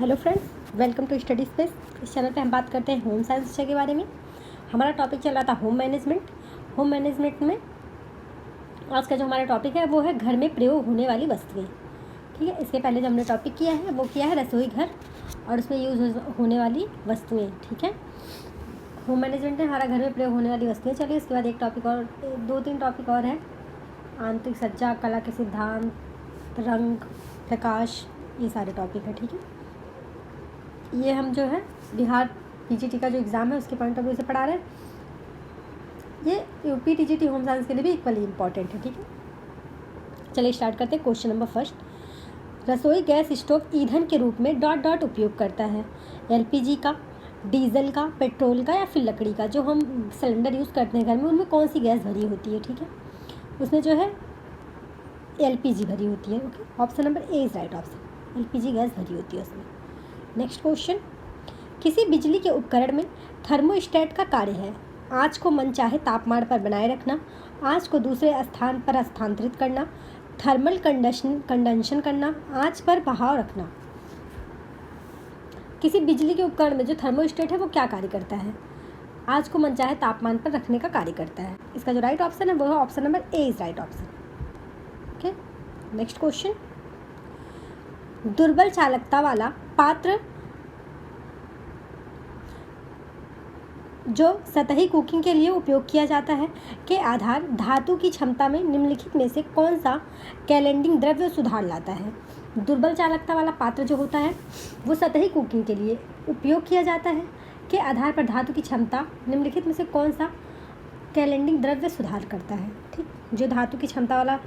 Hello friends, welcome to study space. इस channel पे हम बात करते हैं होम साइंस विषय के बारे में। हमारा टॉपिक चल रहा था होम मैनेजमेंट। होम मैनेजमेंट में आज का जो हमारा टॉपिक है वो है घर में प्रयोग होने वाली वस्तुएं। ठीक है, इसके पहले जो हमने टॉपिक किया है वो किया है रसोई घर और उसमें यूज़ होने वाली वस्तुएँ। ठीक है, होम मैनेजमेंट में हमारा घर में प्रयोग होने वाली वस्तुएँ। चलिए इसके बाद एक टॉपिक और, 2-3 टॉपिक और है। आंतरिक सज्जा, कला के सिद्धांत, रंग, प्रकाश, ये सारे टॉपिक है। ठीक है, ये हम जो है बिहार पीजीटी का जो एग्ज़ाम है उसके पॉइंट ऑफ व्यू से पढ़ा रहे हैं। ये यूपी टीजीटी होम साइंस के लिए भी इक्वली इम्पॉर्टेंट है। ठीक है, चलिए स्टार्ट करते हैं। क्वेश्चन नंबर फर्स्ट, रसोई गैस स्टोव ईंधन के रूप में डॉट डॉट उपयोग करता है। एलपीजी का, डीजल का, पेट्रोल का या फिर लकड़ी का। जो हम सिलेंडर यूज़ करते हैं घर में उनमें कौन सी गैस भरी होती है। ठीक है, उसमें जो है एलपीजी भरी होती है। Okay, option number A is right option, LPG gas भरी होती है उसमें। नेक्स्ट क्वेश्चन, किसी बिजली के उपकरण में थर्मोस्टेट का कार्य है आँच को मनचाहे तापमान पर बनाए रखना, आँच को दूसरे स्थान पर स्थानांतरित करना, थर्मल कंडक्शन करना, आँच पर बहाव रखना। किसी बिजली के उपकरण में जो थर्मोस्टेट है वो क्या कार्य करता है? आँच को मनचाहे तापमान पर रखने का कार्य करता है। इसका जो राइट ऑप्शन है वो है option number A is right option. Okay, next question, दुर्बल चालकता वाला पात्र जो सतही कुकिंग के लिए उपयोग किया जाता है के आधार धातु की क्षमता में निम्नलिखित में से कौन सा कैलेंडिंग द्रव्य सुधार लाता है? दुर्बल चालकता वाला पात्र जो होता है वो सतही कुकिंग के लिए उपयोग किया जाता है के आधार पर धातु की क्षमता निम्नलिखित में से कौन सा कैलेंडिंग द्रव्य सुधार करता है? ठीक, जो धातु की क्षमता वाला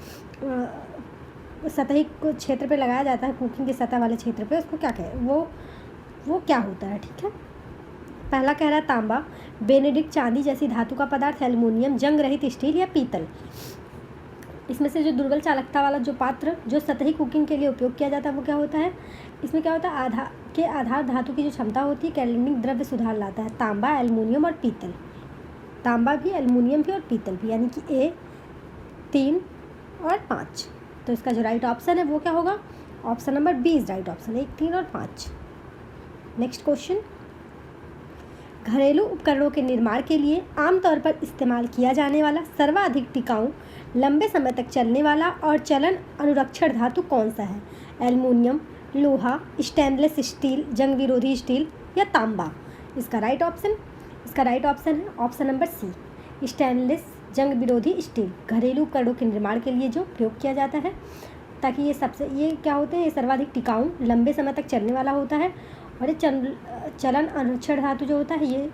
सतही क्षेत्र पे लगाया जाता है, कुकिंग की सतह वाले क्षेत्र पे, उसको क्या कहें, वो क्या होता है? ठीक है, पहला कह रहा है तांबा, बेनेडिक्ट चांदी जैसी धातु का पदार्थ, एल्युमिनियम, जंग रहित स्टील या पीतल। इसमें से जो दुर्बल चालकता वाला जो पात्र जो सतही कुकिंग के लिए उपयोग किया जाता है वो क्या होता है? इसमें क्या होता है, आधार धातु की जो क्षमता होती है कैलेंडिंग द्रव्य सुधार लाता है तांबा, एल्युमिनियम और पीतल। तांबा भी, एल्युमिनियम भी और पीतल भी, यानी कि ए 3 और 5। तो इसका जो राइट ऑप्शन है वो क्या होगा? Option number B is right option, 1, 3 और 5। नेक्स्ट क्वेश्चन, घरेलू उपकरणों के निर्माण के लिए आमतौर पर इस्तेमाल किया जाने वाला सर्वाधिक टिकाऊ, लंबे समय तक चलने वाला और चलन अनुरक्षण धातु कौन सा है? एल्युमिनियम, लोहा, स्टेनलेस स्टील, जंग विरोधी स्टील या तांबा। इसका राइट ऑप्शन है ऑप्शन नंबर सी, स्टेनलेस जंग विरोधी स्टील। घरेलू उपकरणों के निर्माण के लिए जो प्रयोग किया जाता है ताकि ये क्या होते हैं, ये सर्वाधिक टिकाऊ, लंबे समय तक चलने वाला होता है और ये चलन अनुरक्षण धातु जो होता है ये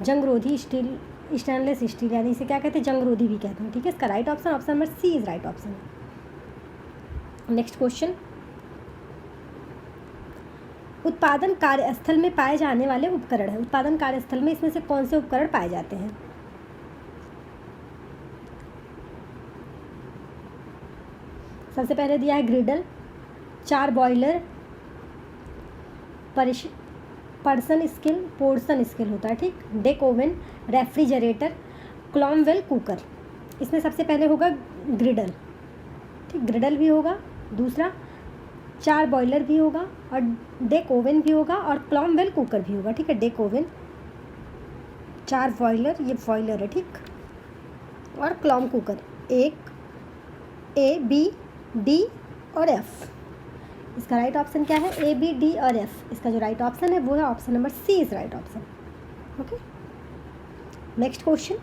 जंगरोधी स्टील, स्टेनलेस स्टील, यानी इसे क्या कहते हैं, जंगरोधी भी कहते हैं। ठीक है, इसका right option number C is right option. Next question, उत्पादन कार्यस्थल में पाए जाने वाले उपकरण है। उत्पादन कार्यस्थल में इसमें से कौन से उपकरण पाए जाते हैं? सबसे पहले दिया है ग्रिडल, 4 बॉयलर, पोर्सन स्किल होता है। ठीक, डेक ओवन, रेफ्रिजरेटर, क्लॉमवेल कुकर। इसमें सबसे पहले होगा ग्रिडल। ठीक, ग्रिडल भी होगा, दूसरा 4 बॉयलर भी होगा और डेक ओवन भी होगा और क्लॉमवेल कुकर भी होगा। ठीक है, डेक ओवन, 4 बॉयलर, ये बॉयलर है। ठीक, और क्लॉम कुकर, एक ए, बी, डी और एफ। इसका राइट ऑप्शन क्या है? ए, बी, डी और एफ। इसका जो राइट ऑप्शन है वो है option number C is right option. Okay, next question,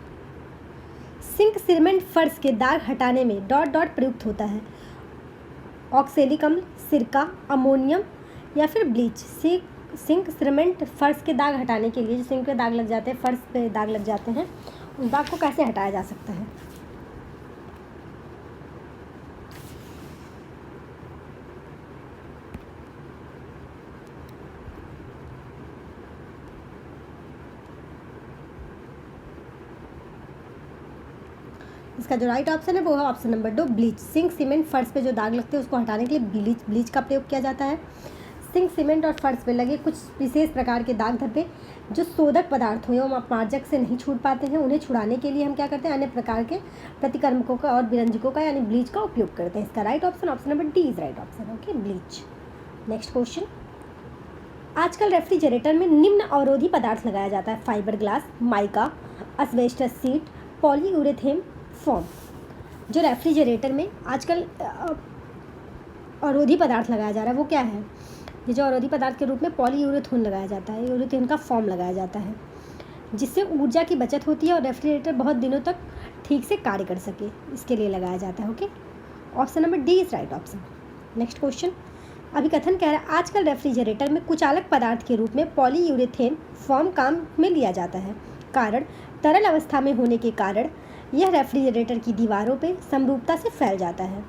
sink cement फर्श के दाग हटाने में डॉट डॉट प्रयुक्त होता है। ऑक्सैलिक अम्ल, सिरका, अमोनियम या फिर ब्लीच। सिंक सीमेंट फर्श के दाग हटाने के लिए, जो सिंक पे दाग लग जाते हैं, फर्श पे दाग लग जाते हैं, उस दाग को कैसे हटाया जा सकता है? इसका जो राइट ऑप्शन है वो है option number 2, bleach. Sink cement फर्श पे जो दाग लगते हैं उसको हटाने के लिए ब्लीच का प्रयोग किया जाता है। सिंक सीमेंट और फर्श पे लगे कुछ विशेष प्रकार के दाग धब्बे जो शोधक पदार्थ हो एवं अपमार्जक से नहीं छूट पाते हैं, उन्हें छुड़ाने के लिए हम क्या करते हैं, अन्य प्रकार के प्रतिकर्मकों का और विरंजकों का यानी ब्लीच का उपयोग करते हैं। इसका right option option number D is right option. Okay, bleach. Next question, आजकल रेफ्रिजरेटर में निम्न अवरोधी पदार्थ लगाया जाता है: fibre glass, mica, asbestos seat, polyurethane foam. जो रेफ्रिजरेटर में आजकल अवरोधी पदार्थ लगाया जा रहा है वो क्या है? ये जो अवरोधी पदार्थ के रूप में पॉलीयूरेथेन लगाया जाता है, यूरेथेन का फॉर्म लगाया जाता है, जिससे ऊर्जा की बचत होती है और रेफ्रिजरेटर बहुत दिनों तक ठीक से कार्य कर सके, इसके लिए लगाया जाता है। Okay, option number D is right option. Next question, अभिकथन कह रहा है आजकल रेफ्रिजरेटर में कुचालक पदार्थ के रूप में पॉलीयूरेथेन फॉर्म काम में लिया जाता है। कारण, तरल अवस्था में होने के कारण यह रेफ्रिजरेटर की दीवारों पर समरूपता से फैल जाता है।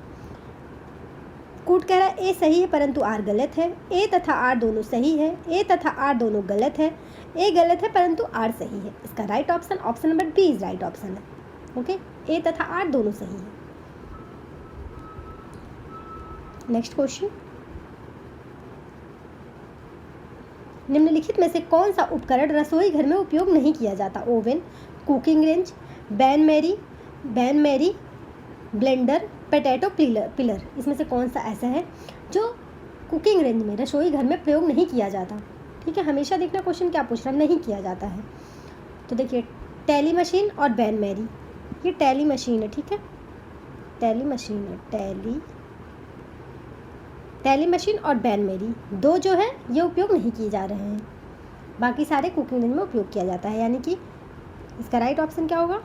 कूट कह रहा है ए सही है परंतु आर गलत है। ए तथा आर दोनों सही है, ए तथा आर दोनों गलत है, ए गलत है परंतु आर सही है। इसका right option option number B is right option है। ओके, ए तथा आर दोनों सही है। नेक्स्ट क्वेश्चन, निम्नलिखित में से कौन सा उपकरण रसोई घर में उपयोग नहीं किया जाता? Oven, cooking range, bain marie, blender, potato peeler. इसमें से कौन सा ऐसा है जो कुकिंग रेंज में, रसोई घर में प्रयोग नहीं किया जाता? ठीक है, हमेशा देखना क्वेश्चन क्या पूछ रहा है, नहीं किया जाता है। तो देखिए, टैली मशीन और बैन मैरी, ये टैली मशीन है। ठीक है, टैली मशीन है, टैली मशीन और बैन मैरी दो जो है ये उपयोग नहीं किए जा रहे हैं, बाकी सारे कुकिंग रेंज में उपयोग किया जाता है। यानी कि इसका राइट ऑप्शन क्या होगा?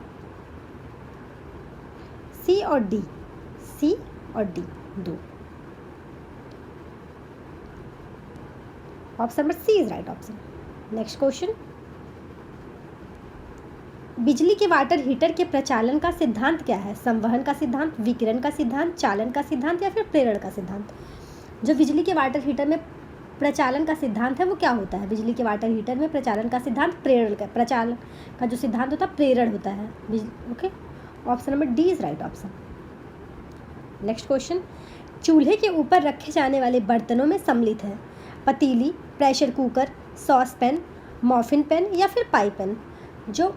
सी और डी, सी और डी दो। Option number C is right option. Next question, बिजली के वाटर हीटर के प्रचालन का सिद्धांत क्या है? संवहन का सिद्धांत, विकिरण का सिद्धांत, चालन का सिद्धांत या फिर प्रेरण का सिद्धांत? जो बिजली के वाटर हीटर में प्रचालन का सिद्धांत है वो क्या होता है? बिजली के वाटर हीटर में प्रचालन का सिद्धांत प्रेरण का, प्रचालन का जो सिद्धांत होता है प्रेरण होता है। Okay, option number D is right option. Next question, चूल्हे के ऊपर रखे जाने वाले बर्तनों में सम्मिलित है: पतीली, pressure cooker, sauce pan, muffin pan या फिर पाई पैन। जो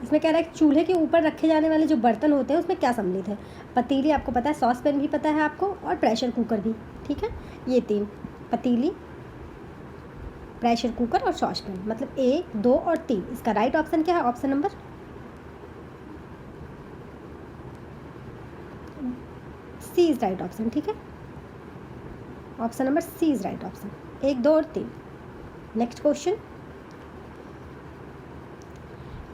इसमें कह रहा है कि चूल्हे के ऊपर रखे जाने वाले जो बर्तन होते हैं उसमें क्या सम्मिलित है? पतीली आपको पता है, सॉस पैन भी पता है आपको, और प्रेशर कुकर भी। ठीक है, ये तीन, पतीली, प्रेशर कुकर और सॉस पैन, मतलब 1, 2 और 3। इसका राइट ऑप्शन क्या है? Option number C is right option. ठीक है, option number C is right option, 1, 2 और 3। नेक्स्ट क्वेश्चन,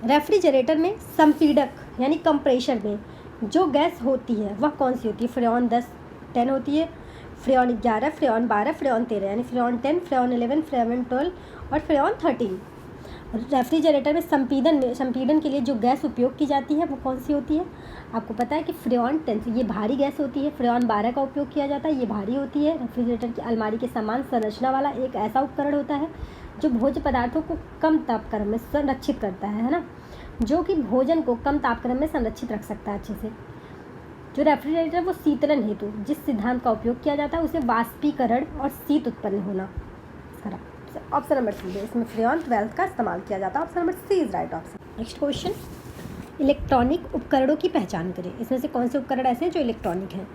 रेफ्रिजरेटर में संपीडक यानी कंप्रेशर में जो गैस होती है वह कौन सी होती है? फ्रेऑन 10 होती है, फ्रेऑन 11, फ्रेऑन 12, फ्रेऑन 13, यानी फ्रेऑन 10, फ्रेऑन 11, फ्रेऑन 12 और फ्रेऑन 13। रेफ्रिजरेटर में संपीडन के लिए जो गैस उपयोग की जाती है वो कौन सी होती है? आपको पता है कि फ्रेऑन 10 ये भारी गैस होती है, फ्रेऑन 12 का उपयोग किया जाता है, ये भारी होती है। रेफ्रिजरेटर की अलमारी के समान संरचना वाला एक ऐसा उपकरण होता है जो भोज्य पदार्थों को कम तापक्रम में संरक्षित करता है ना, जो कि भोजन को कम तापक्रम में संरक्षित रख सकता है अच्छे से। जो रेफ्रिजरेटर वो शीतलन हेतु जिस सिद्धांत का उपयोग किया जाता है उसे वाष्पीकरण और शीत उत्पन्न होना। ऑप्शन नंबर सी है, इसमें फ्रेऑन 12 का इस्तेमाल किया जाता है। Option number C is right option. Next question, electronic उपकरणों की पहचान करें। इसमें से कौन से उपकरण ऐसे हैं जो इलेक्ट्रॉनिक हैं?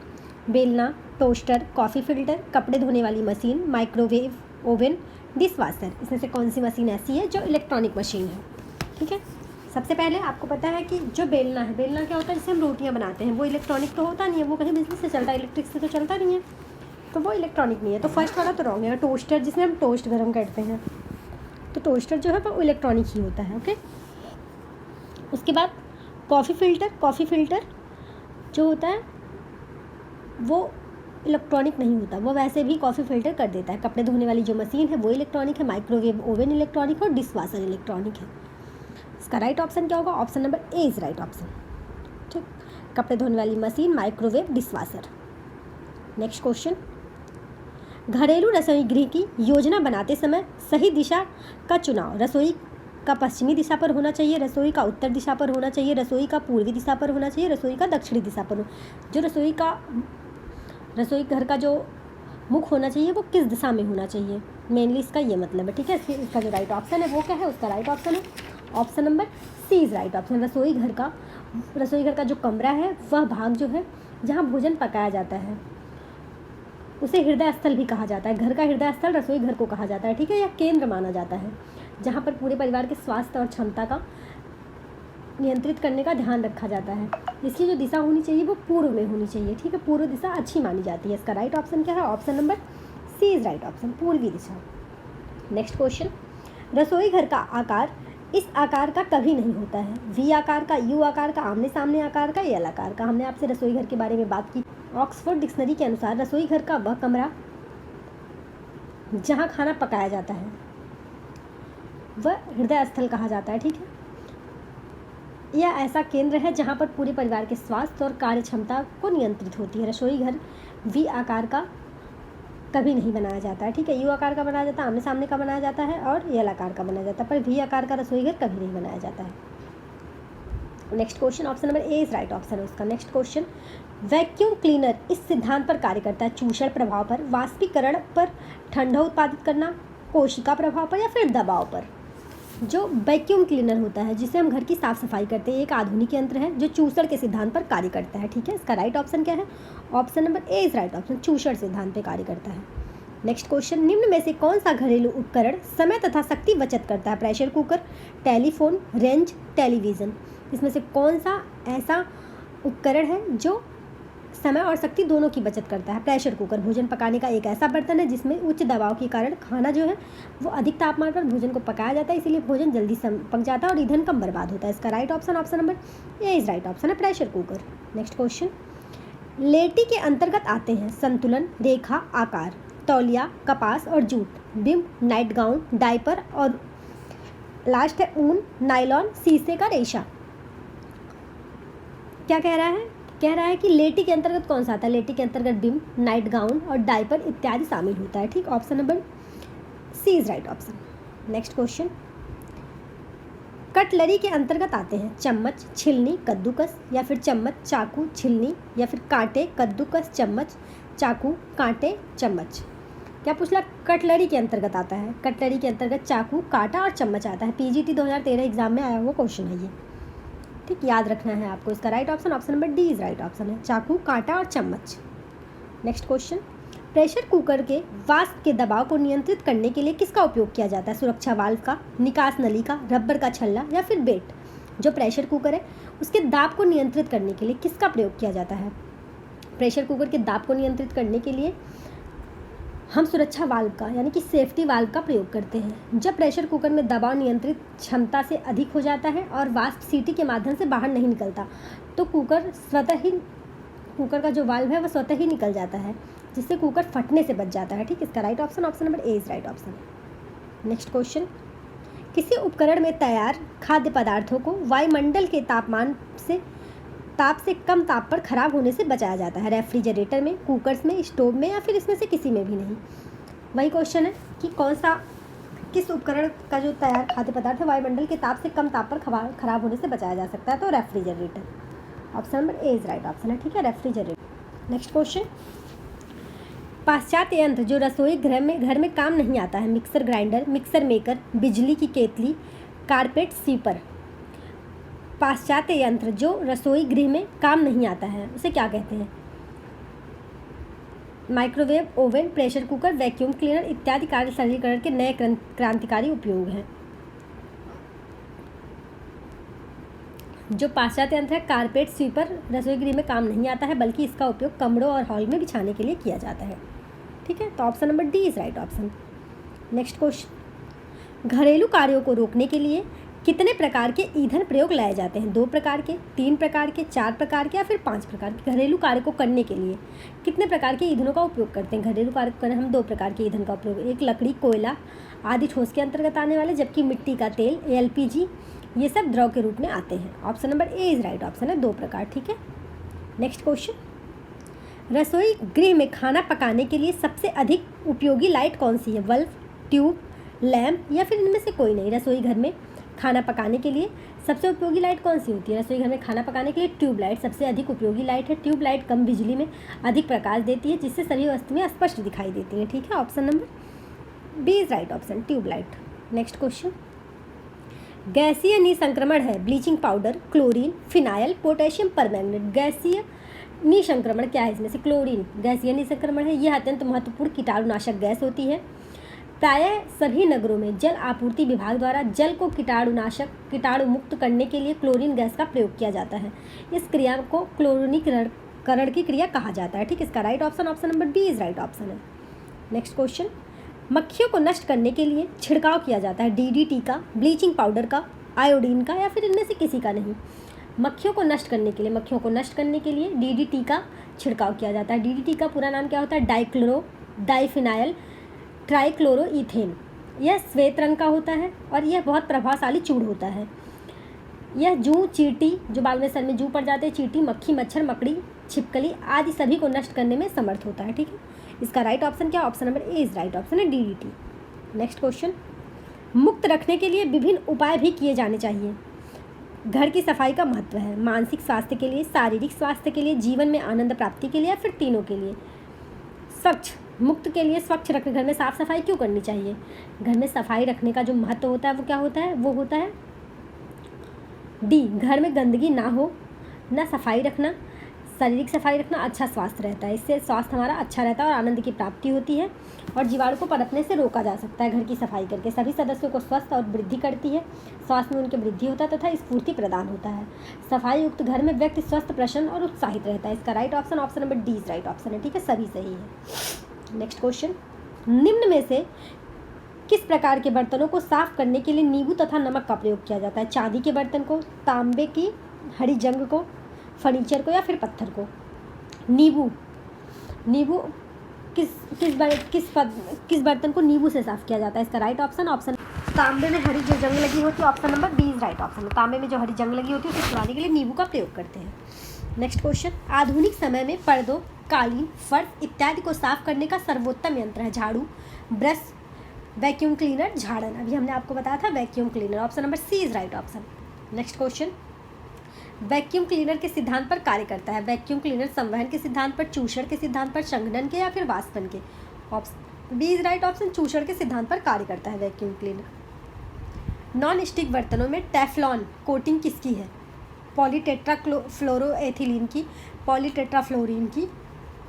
बेलना, टोस्टर, कॉफ़ी फिल्टर, कपड़े धोने वाली मशीन, माइक्रोवेव ओवन, डिशवाशर। इसमें से कौन सी मशीन ऐसी है जो इलेक्ट्रॉनिक मशीन है? ठीक है, सबसे पहले आपको पता है कि जो बेलना है, बेलना क्या होता है? जिससे हम रोटियां बनाते हैं, वो इलेक्ट्रॉनिक तो होता नहीं है, वो कहीं बिजली से चलता है, इलेक्ट्रिक से तो चलता नहीं है, तो वो इलेक्ट्रॉनिक नहीं है। तो फर्स्ट वाला तो रॉन्ग है। टोस्टर, जिसमें हम टोस्ट गर्म करते हैं, तो टोस्टर जो है वो इलेक्ट्रॉनिक ही होता है। ओके, उसके बाद कॉफ़ी फिल्टर जो होता है वो इलेक्ट्रॉनिक नहीं होता, वो वैसे भी कॉफ़ी फिल्टर कर देता है। कपड़े धोने वाली जो मशीन है वो इलेक्ट्रॉनिक है, माइक्रोवेव ओवन इलेक्ट्रॉनिक और डिशवाशर इलेक्ट्रॉनिक है। इसका राइट ऑप्शन क्या होगा? Option number A is right option. ठीक, कपड़े धोने वाली machine, microwave, dishwasher. Next question, घरेलू रसोई गृह की योजना बनाते समय सही दिशा का चुनाव रसोई का पश्चिमी दिशा पर होना चाहिए, रसोई का उत्तर दिशा पर होना चाहिए, रसोई का पूर्वी दिशा पर होना चाहिए, रसोई का दक्षिणी दिशा पर जो रसोई घर का जो मुख होना चाहिए वो किस दिशा में होना चाहिए, मेनली इसका ये मतलब है। ठीक है, इसका जो राइट ऑप्शन है वो क्या है? उसका राइट ऑप्शन है option number C is right option. रसोई घर का जो कमरा है वह भाग जो है जहाँ भोजन पकाया जाता है उसे हृदय स्थल भी कहा जाता है। घर का हृदय स्थल रसोई घर को कहा जाता है, ठीक है, या केंद्र माना जाता है, जहाँ पर पूरे परिवार के स्वास्थ्य और क्षमता का नियंत्रित करने का ध्यान रखा जाता है। इसकी जो दिशा होनी चाहिए वो पूर्व में होनी चाहिए, ठीक है, पूर्व दिशा अच्छी मानी जाती है। इसका राइट ऑप्शन क्या है? Option number C is right option, पूर्वी दिशा। नेक्स्ट क्वेश्चन, रसोई घर का आकार इस आकार का कभी नहीं होता है। वी आकार का, यू आकार का, आमने सामने आकार का, एल आकार का। हमने आपसे रसोई घर के बारे में बात की। ऑक्सफोर्ड डिक्शनरी के अनुसार रसोई घर का वह कमरा जहाँ खाना पकाया जाता है वह हृदय स्थल कहा जाता है, ठीक है। यह ऐसा केंद्र है जहाँ पर पूरे परिवार के स्वास्थ्य और कार्य क्षमता को नियंत्रित होती है। रसोई घर वी आकार का कभी नहीं बनाया जाता है, ठीक है। यू आकार का बनाया जाता है, आमने सामने का बनाया जाता है, और एल आकार का बनाया जाता है, पर वी आकार का रसोई घर कभी नहीं बनाया जाता है। Next question, option number A is right option है उसका। नेक्स्ट क्वेश्चन, वैक्यूम क्लीनर इस सिद्धांत पर कार्य करता है, चूषण प्रभाव पर, वाष्पीकरण पर, ठंडा उत्पादित करना, कोशिका प्रभाव पर, या फिर दबाव पर। जो वैक्यूम क्लीनर होता है जिसे हम घर की साफ सफाई करते हैं, एक आधुनिक यंत्र है जो चूषण के सिद्धांत पर कार्य करता है, ठीक है। इसका राइट ऑप्शन क्या है? Option number A is right option, चूषण सिद्धांत पर कार्य करता है। नेक्स्ट क्वेश्चन, निम्न में से कौन सा घरेलू उपकरण समय तथा शक्ति बचत करता है? Pressure cooker, telephone, range, television. इसमें से कौन सा ऐसा उपकरण है जो समय और शक्ति दोनों की बचत करता है? प्रेशर कुकर भोजन पकाने का एक ऐसा बर्तन है जिसमें उच्च दबाव के कारण खाना जो है वो अधिक तापमान पर भोजन को पकाया जाता है, इसीलिए भोजन जल्दी पक जाता है और ईंधन कम बर्बाद होता है। इसका right option, option number A is right option है, प्रेशर कुकर। नेक्स्ट क्वेश्चन, लेटी के अंतर्गत आते हैं संतुलन, रेखा, आकार, तौलिया, कपास और जूट, बिम्ब, नाइट गाउन, डायपर, और लास्ट है ऊन, नायलॉन, शीशे का रेशा। क्या कह रहा है? कह रहा है कि लेटी के अंतर्गत कौन सा आता है? लेटी के अंतर्गत बिम्ब, नाइट गाउन और डायपर इत्यादि शामिल होता है, ठीक। Option number C is right option. Next question, cutlery के अंतर्गत आते हैं चम्मच, छिलनी, कद्दूकस, या फिर चम्मच, चाकू, छिलनी, या फिर कांटे, कद्दूकस, चम्मच, चाकू, कांटे, चम्मच। क्या पूछला? कटलरी के अंतर्गत आता है। कटलरी के अंतर्गत चाकू, कांटा और चम्मच आता है। पीजीटी 2013 एग्जाम में आया हुआ क्वेश्चन है ये, ठीक, याद रखना है आपको। इसका right option, option number D is right option है, चाकू, कांटा और चम्मच। नेक्स्ट क्वेश्चन, प्रेशर कुकर के वाष्प के दबाव को नियंत्रित करने के लिए किसका उपयोग किया जाता है? सुरक्षा वाल्व का, निकास नली का, रबर का छल्ला, या फिर बेट। जो प्रेशर कुकर है उसके दाब को नियंत्रित करने के लिए किसका प्रयोग किया जाता है? प्रेशर कुकर के दाब को नियंत्रित करने के लिए हम सुरक्षा वाल्व का यानी कि सेफ्टी वाल्व का प्रयोग करते हैं। जब प्रेशर कुकर में दबाव नियंत्रित क्षमता से अधिक हो जाता है और वाष्प सीटी के माध्यम से बाहर नहीं निकलता तो कुकर का जो वाल्व है वह स्वतः ही निकल जाता है, जिससे कुकर फटने से बच जाता है, ठीक। इसका right option, option number A is right option. Next question, किसी उपकरण में तैयार खाद्य पदार्थों को वायुमंडल के ताप से कम ताप पर खराब होने से बचाया जाता है? रेफ्रिजरेटर में, कुकर्स में, स्टोव में, या फिर इसमें से किसी में भी नहीं। वही क्वेश्चन है कि किस उपकरण का जो तैयार खाद्य पदार्थ है वायुमंडल के ताप से कम ताप पर खराब होने से बचाया जा सकता है? तो refrigerator, option number A is right option है, ठीक है, रेफ्रिजरेटर। नेक्स्ट क्वेश्चन, पाश्चात्य यंत्र जो रसोई घर में काम नहीं आता है? मिक्सर ग्राइंडर, मिक्सर मेकर, बिजली की केतली, कारपेट स्वीपर। पाश्चात्य यंत्र जो रसोई गृह में काम नहीं आता है उसे क्या कहते हैं? Microwave, oven, pressure cooker, vacuum cleaner इत्यादि कार्य सरलीकरण के नए क्रांतिकारी उपयोग हैं। जो पाश्चात्य यंत्र है कारपेट स्वीपर रसोई गृह में काम नहीं आता है, बल्कि इसका उपयोग कमरों और हॉल में बिछाने के लिए किया जाता है, ठीक है। तो option number D is right option. Next question, घरेलू कार्यों को रोकने के लिए कितने प्रकार के ईंधन प्रयोग लाए जाते हैं? 2 प्रकार के, 3 प्रकार के, 4 प्रकार के, या फिर 5 प्रकार के? घरेलू कार्य को करने के लिए कितने प्रकार के ईंधनों का उपयोग करते हैं? घरेलू कार्य को करने हम 2 प्रकार के ईंधन का उपयोग, एक लकड़ी, कोयला आदि ठोस के अंतर्गत आने वाले, जबकि मिट्टी का तेल, एलपीजी, ये सब द्रव के रूप में आते हैं। Option number A is right option है, 2 प्रकार, ठीक है। नेक्स्ट क्वेश्चन, रसोई गृह में खाना पकाने के लिए सबसे अधिक उपयोगी लाइट कौन सी है? बल्ब, ट्यूब, लैम्प, या फिर इनमें से कोई नहीं? रसोई घर में खाना पकाने के लिए सबसे उपयोगी लाइट कौन सी होती है? रसोई घर में खाना पकाने के लिए ट्यूब लाइट सबसे अधिक उपयोगी लाइट है। ट्यूब लाइट कम बिजली में अधिक प्रकाश देती है, जिससे सभी वस्तुएं स्पष्ट दिखाई देती हैं, ठीक है। Option number B is right option, tube light. Next question, गैसीय निसंक्रमण है bleaching powder, chlorine, phenyl, potassium permanganate. गैसीय निसंक्रमण क्या है इसमें से? क्लोरीन गैसीय निसंक्रमण है। यह अत्यंत महत्वपूर्ण कीटाणुनाशक गैस होती है। प्रायः सभी नगरों में जल आपूर्ति विभाग द्वारा जल को कीटाणु मुक्त करने के लिए क्लोरीन गैस का प्रयोग किया जाता है। इस क्रिया को क्लोरीनीकरण की क्रिया कहा जाता है। ठीक, इसका right option number B is right option है। नेक्स्ट क्वेश्चन, मक्खियों को नष्ट करने के लिए छिड़काव किया जाता है DDT का, ब्लीचिंग पाउडर का, आयोडीन का, या फिर इनमें से किसी का नहीं? मक्खियों को नष्ट करने के लिए DDT का छिड़काव किया जाता है। DDT का पूरा नाम क्या होता है? डाइफिनाइल ट्राइक्लोरोईथेन। यह श्वेत रंग का होता है और यह बहुत प्रभावशाली चूड़ होता है। यह जूं, चींटी, जो बाल में सर में जूं पड़ जाते हैं, चींटी, मक्खी, मच्छर, मकड़ी, छिपकली आदि सभी को नष्ट करने में समर्थ होता है। ठीक है, इसका राइट ऑप्शन क्या? Option number A is right option है, DDT। नेक्स्ट क्वेश्चन, मुक्त रखने के लिए विभिन्न उपाय भी किए जाने चाहिए। घर की सफाई का महत्व है। मानसिक स्वास्थ्य के लिए, शारीरिक स्वास्थ्य के लिए, जीवन में आनंद प्राप्ति के लिए, या फिर तीनों के लिए? मुक्त के लिए स्वच्छ रखने, घर में साफ़ सफाई क्यों करनी चाहिए? घर में सफाई रखने का जो महत्व होता है वो क्या होता है? वो होता है डी, घर में गंदगी ना हो, ना सफाई रखना, शारीरिक सफाई रखना, अच्छा स्वास्थ्य रहता है। इससे स्वास्थ्य हमारा अच्छा रहता है और आनंद की प्राप्ति होती है और जीवाणु को पनपने से रोका जा सकता है। घर की सफाई करके सभी सदस्यों को स्वस्थ और वृद्धि करती है, स्वास्थ्य में उनकी वृद्धि होता है तथा स्फूर्ति प्रदान होता है। सफाई युक्त घर में व्यक्ति स्वस्थ, प्रसन्न और उत्साहित रहता है। इसका right option number D is right option है। ठीक है, सभी सही है। नेक्स्ट क्वेश्चन, निम्न में से किस प्रकार के बर्तनों को साफ करने के लिए नींबू तथा नमक का प्रयोग किया जाता है? चांदी के बर्तन को, तांबे की हरी जंग को, फर्नीचर को, या फिर पत्थर को? नींबू किस बर्तन को नींबू से साफ किया जाता है? इसका राइट ऑप्शन तांबे में हरी जो जंग लगी होती है, option number B is right option है। तांबे में जो हरी जंग लगी होती है उसे छुड़ाने के लिए नींबू का प्रयोग करते हैं। नेक्स्ट क्वेश्चन, आधुनिक समय में पर्दों, कालीन, फर्श इत्यादि को साफ करने का सर्वोत्तम यंत्र है? झाड़ू, ब्रश, वैक्यूम क्लीनर, झाड़न। अभी हमने आपको बताया था vacuum cleaner, option number C is right option. Next question, vacuum cleaner के सिद्धांत पर कार्य करता है? वैक्यूम क्लीनर संवहन के सिद्धांत पर, चूषण के सिद्धांत पर, संघनन के, या फिर वाष्पन के? Option B is right option, चूषण के सिद्धांत पर कार्य करता है वैक्यूम क्लीनर। नॉन स्टिक बर्तनों में टेफ्लॉन कोटिंग किसकी है? पॉलीटेट्राफ्लोरोएथिलीन की, पॉलीटेट्राफ्लोरीन की,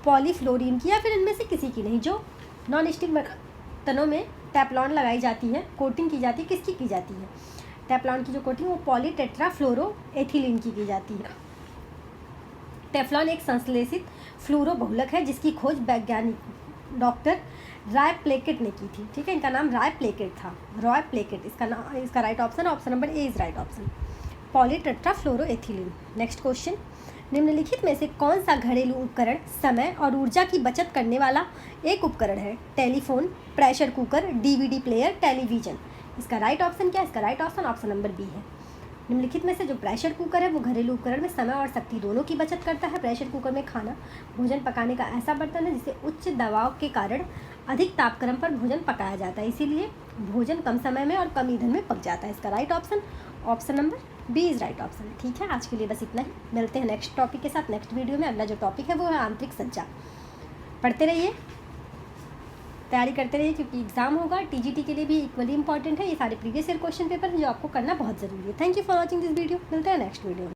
पॉलीफ्लोरीन की, या फिर इनमें से किसी की नहीं? जो नॉन स्टिक बर्तनों में टेफ्लॉन लगाई जाती है, कोटिंग की जाती है, किसकी की जाती है? टेफ्लॉन की जो कोटिंग वो पॉलीटेट्राफ्लोरोएथिलीन की जाती है। टेफ्लॉन एक संश्लेषित फ्लोरो बहुलक है जिसकी खोज वैज्ञानिक डॉक्टर रॉय प्लेकेट ने की थी। ठीक है, इनका नाम रॉय प्लेकेट था, रॉय प्लेकेट। इसका right option number A is right option, polytetrafluoroethylene. Next question, निम्नलिखित में से कौन सा घरेलू उपकरण समय और ऊर्जा की बचत करने वाला एक उपकरण है? Telephone, pressure cooker, DVD player, television. इसका राइट ऑप्शन क्या है? इसका राइट ऑप्शन नंबर बी है। निम्नलिखित में से जो प्रेशर कुकर है वो घरेलू उपकरण में समय और शक्ति दोनों की बचत करता है। प्रेशर कुकर में खाना भोजन पकाने का ऐसा बर्तन है जिसे उच्च दबाव के कारण अधिक तापक्रम पर भोजन पकाया जाता है, इसीलिए भोजन कम समय में और कम ईंधन में पक जाता है। इसका right option number B is right option. ठीक है, आज के लिए बस इतना ही। मिलते हैं नेक्स्ट टॉपिक के साथ नेक्स्ट वीडियो में। अगला जो टॉपिक है वो है आंतरिक सज्जा। पढ़ते रहिए, तैयारी करते रहिए, क्योंकि एग्जाम होगा। TGT के लिए भी इक्वली इंपॉर्टेंट है। ये सारे प्रीवियस ईयर क्वेश्चन पेपर हैं जो आपको करना बहुत ज़रूरी है। Thank you for watching this video. मिलते हैं नेक्स्ट वीडियो में।